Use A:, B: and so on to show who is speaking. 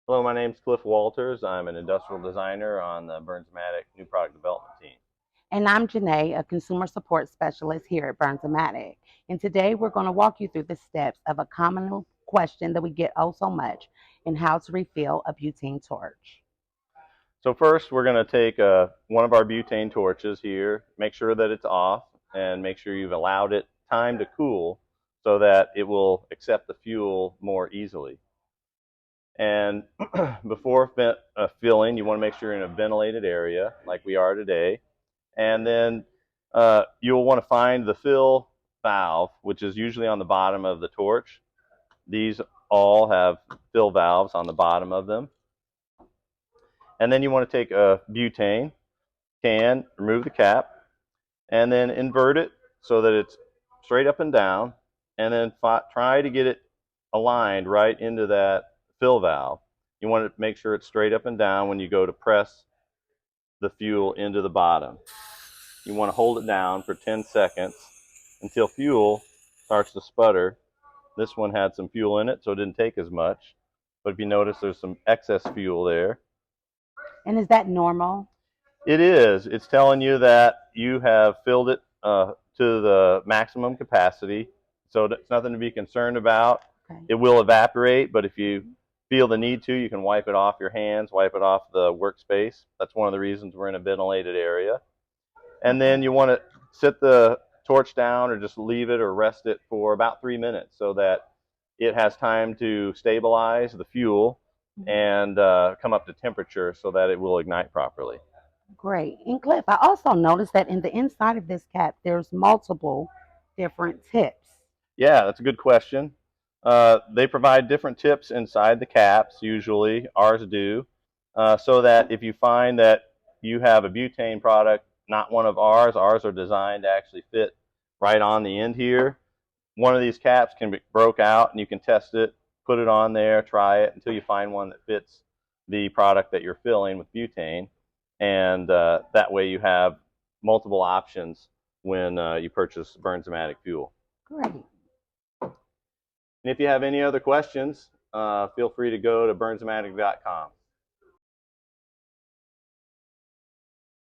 A: Hello, my name is Cliff Walters. I'm an industrial designer on the Bernzomatic new product development team.
B: And I'm Jenay, a consumer support specialist here at Bernzomatic. And today we're going to walk you through the steps of a common question that we get oh so much in how to refill a butane torch.
A: So first, we're going to take one of our butane torches here, make sure that it's off, and make sure you've allowed it time to cool so that it will accept the fuel more easily. And before filling, you want to make sure you're in a ventilated area like we are today. And then you'll want to find the fill valve, which is usually on the bottom of the torch. These all have fill valves on the bottom of them. And then you want to take a butane can, remove the cap, and then invert it so that it's straight up and down, and then try to get it aligned right into that fill valve. You want to make sure it's straight up and down when you go to press the fuel into the bottom. You want to hold it down for 10 seconds until fuel starts to sputter. This one had some fuel in it, so it didn't take as much. But if you notice, there's some excess fuel there.
B: And is that normal?
A: It is. It's telling you that you have filled it to the maximum capacity, so it's nothing to be concerned about.
B: Okay.
A: It will evaporate, but if you feel the need to, you can wipe it off your hands, wipe it off the workspace. That's one of the reasons we're in a ventilated area. And then you want to sit the torch down or just leave it or rest it for about 3 minutes so that it has time to stabilize the fuel and come up to temperature so that it will ignite properly.
B: Great. And Cliff, I also noticed that in the inside of this cap, there's multiple different tips.
A: Yeah, that's a good question. They provide different tips inside the caps, usually. Ours do. So that if you find that you have a butane product, not one of ours are designed to actually fit right on the end here. One of these caps can be broke out and you can test it, put it on there, try it until you find one that fits the product that you're filling with butane. And that way you have multiple options when you purchase Bernzomatic fuel.
B: Great.
A: And if you have any other questions, feel free to go to bernzomatic.com.